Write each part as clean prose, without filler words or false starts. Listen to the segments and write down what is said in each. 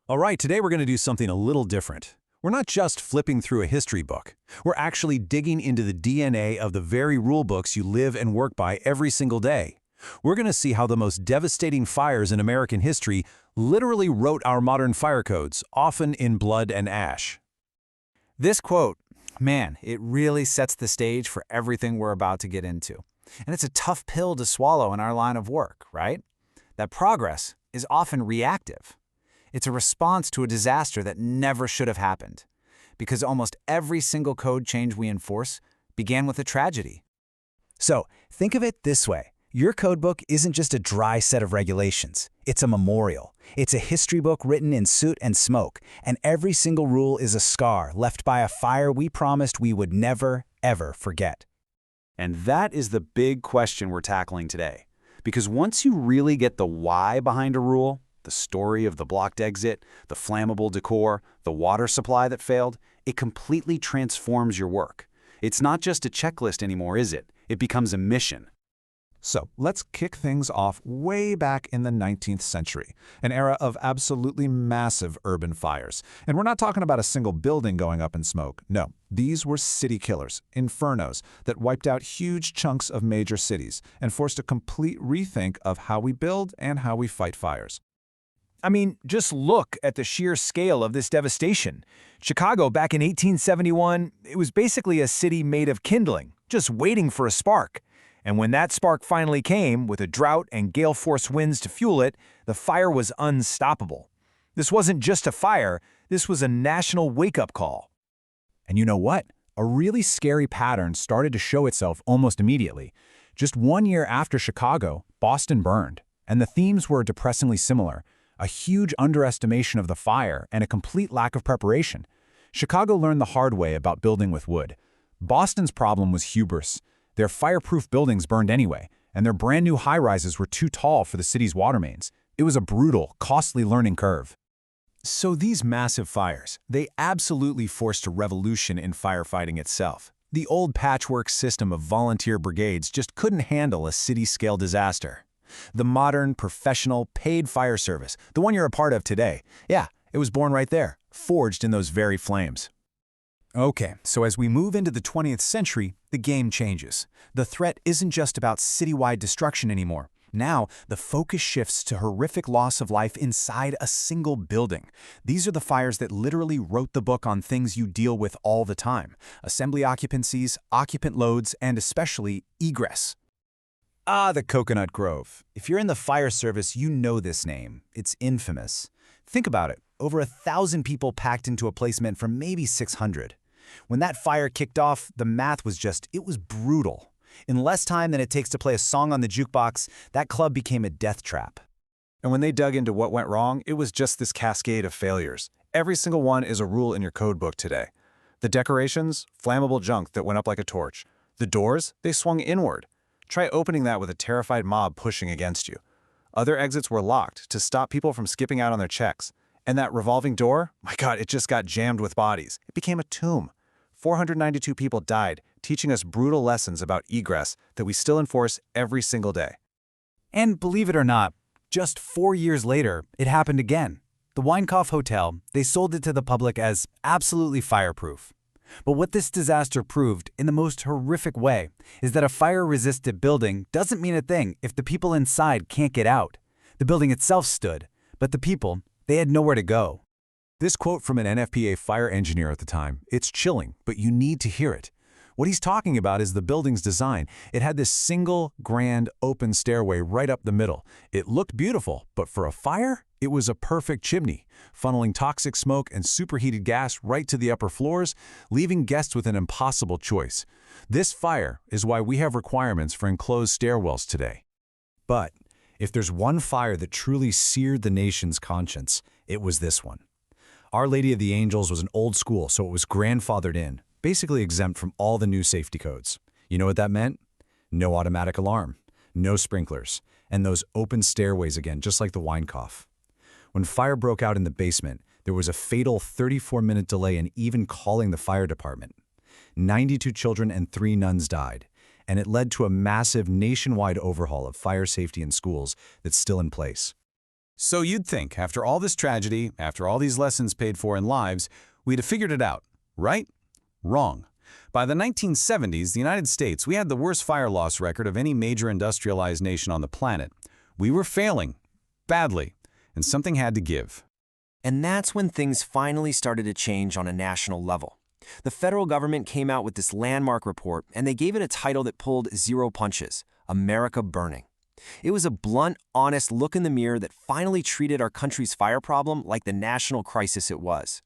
All right, today we're going to do something a little different. We're not just flipping through a history book. We're actually digging into the DNA of the very rule books you live and work by every single day. We're going to see how the most devastating fires in American history literally wrote our modern fire codes, often in blood and ash. This quote, man, it really sets the stage for everything we're about to get into. And it's a tough pill to swallow in our line of work, right? That progress is often reactive. It's a response to a disaster that never should have happened, because almost every single code change we enforce began with a tragedy. So, think of it this way. Your codebook isn't just a dry set of regulations. It's a memorial. It's a history book written in soot and smoke, and every single rule is a scar left by a fire we promised we would never, ever forget. And that is the big question we're tackling today. Because once you really get the why behind a rule, the story of the blocked exit, the flammable decor, the water supply that failed, it completely transforms your work. It's not just a checklist anymore, is it? It becomes a mission. So let's kick things off way back in the 19th century, an era of absolutely massive urban fires. And we're not talking about a single building going up in smoke. No, these were city killers, infernos, that wiped out huge chunks of major cities and forced a complete rethink of how we build and how we fight fires. I mean, just look at the sheer scale of this devastation. Chicago, back in 1871, it was basically a city made of kindling, just waiting for a spark. And when that spark finally came, with a drought and gale-force winds to fuel it, the fire was unstoppable. This wasn't just a fire, this was a national wake-up call. And you know what? A really scary pattern started to show itself almost immediately. Just 1 year after Chicago, Boston burned, and the themes were depressingly similar. A huge underestimation of the fire and a complete lack of preparation. Chicago learned the hard way about building with wood. Boston's problem was hubris. Their fireproof buildings burned anyway, and their brand new high-rises were too tall for the city's water mains. It was a brutal, costly learning curve. So these massive fires, they absolutely forced a revolution in firefighting itself. The old patchwork system of volunteer brigades just couldn't handle a city-scale disaster. The modern, professional, paid fire service, the one you're a part of today, yeah, it was born right there, forged in those very flames. Okay, so as we move into the 20th century, the game changes. The threat isn't just about citywide destruction anymore. Now, the focus shifts to horrific loss of life inside a single building. These are the fires that literally wrote the book on things you deal with all the time. Assembly occupancies, occupant loads, and especially egress. Ah, the Coconut Grove. If you're in the fire service, you know this name. It's infamous. Think about it. Over 1,000 people packed into a place meant for maybe 600. When that fire kicked off, the math was it was brutal. In less time than it takes to play a song on the jukebox, that club became a death trap. And when they dug into what went wrong, it was just this cascade of failures. Every single one is a rule in your code book today. The decorations, flammable junk that went up like a torch. The doors, they swung inward. Try opening that with a terrified mob pushing against you. Other exits were locked to stop people from skipping out on their checks. And that revolving door, my God, it just got jammed with bodies. It became a tomb. 492 people died, teaching us brutal lessons about egress that we still enforce every single day. And believe it or not, just 4 years later, it happened again. The Weinkauf Hotel, they sold it to the public as absolutely fireproof. But what this disaster proved, in the most horrific way, is that a fire-resistant building doesn't mean a thing if the people inside can't get out. The building itself stood, but the people, they had nowhere to go. This quote from an NFPA fire engineer at the time, it's chilling, but you need to hear it. What he's talking about is the building's design. It had this single, grand, open stairway right up the middle. It looked beautiful, but for a fire, it was a perfect chimney, funneling toxic smoke and superheated gas right to the upper floors, leaving guests with an impossible choice. This fire is why we have requirements for enclosed stairwells today. But if there's one fire that truly seared the nation's conscience, it was this one. Our Lady of the Angels was an old school, so it was grandfathered in, basically exempt from all the new safety codes. You know what that meant? No automatic alarm, no sprinklers, and those open stairways again, just like the Weinkauf. When fire broke out in the basement, there was a fatal 34-minute delay in even calling the fire department. 92 children and 3 nuns died, and it led to a massive nationwide overhaul of fire safety in schools that's still in place. So you'd think, after all this tragedy, after all these lessons paid for in lives, we'd have figured it out, right? Wrong. By the 1970s, the United States, we had the worst fire loss record of any major industrialized nation on the planet. We were failing, badly, and something had to give. And that's when things finally started to change on a national level. The federal government came out with this landmark report, and they gave it a title that pulled zero punches: America Burning. It was a blunt, honest look in the mirror that finally treated our country's fire problem like the national crisis it was.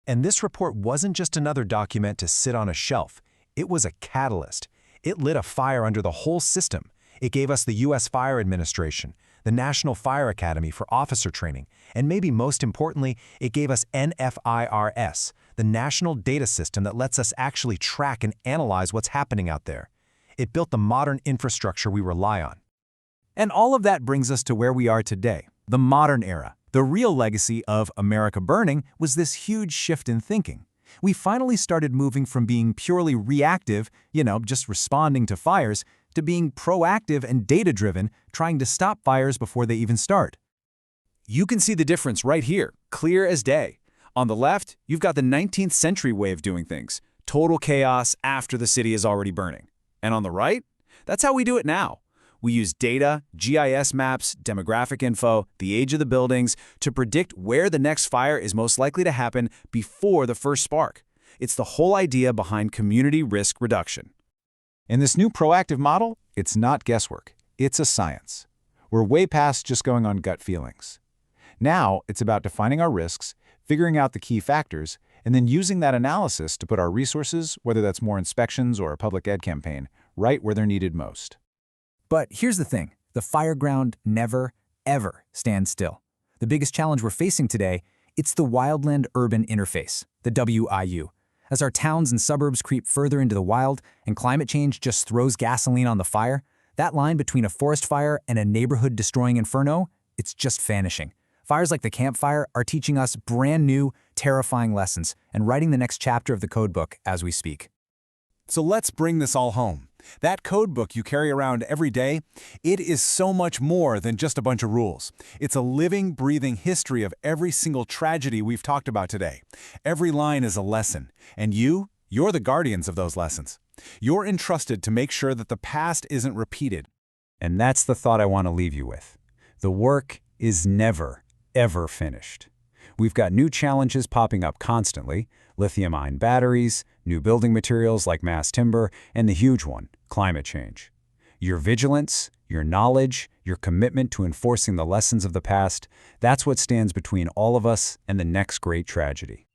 And this report wasn't just another document to sit on a shelf. It was a catalyst. It lit a fire under the whole system. It gave us the U.S. Fire Administration, the National Fire Academy for officer training, and maybe most importantly, it gave us NFIRS, the national data system that lets us actually track and analyze what's happening out there. It built the modern infrastructure we rely on. And all of that brings us to where we are today, the modern era. The real legacy of America Burning was this huge shift in thinking. We finally started moving from being purely reactive, just responding to fires, to being proactive and data-driven, trying to stop fires before they even start. You can see the difference right here, clear as day. On the left, you've got the 19th century way of doing things, total chaos after the city is already burning. And on the right, that's how we do it now. We use data, GIS maps, demographic info, the age of the buildings to predict where the next fire is most likely to happen before the first spark. It's the whole idea behind community risk reduction. In this new proactive model, it's not guesswork. It's a science. We're way past just going on gut feelings. Now, it's about defining our risks, figuring out the key factors, and then using that analysis to put our resources, whether that's more inspections or a public ed campaign, right where they're needed most. But here's the thing, the fire ground never, ever stands still. The biggest challenge we're facing today, it's the Wildland-Urban interface, the WIU. As our towns and suburbs creep further into the wild and climate change just throws gasoline on the fire, that line between a forest fire and a neighborhood-destroying inferno, it's just vanishing. Fires like the Camp Fire are teaching us brand new, terrifying lessons and writing the next chapter of the codebook as we speak. So let's bring this all home. That code book you carry around every day, it is so much more than just a bunch of rules. It's a living, breathing history of every single tragedy we've talked about today. Every line is a lesson, and you're the guardians of those lessons. You're entrusted to make sure that the past isn't repeated. And that's the thought I want to leave you with. The work is never, ever finished. We've got new challenges popping up constantly: lithium-ion batteries, new building materials like mass timber, and the huge one, climate change. Your vigilance, your knowledge, your commitment to enforcing the lessons of the past, that's what stands between all of us and the next great tragedy.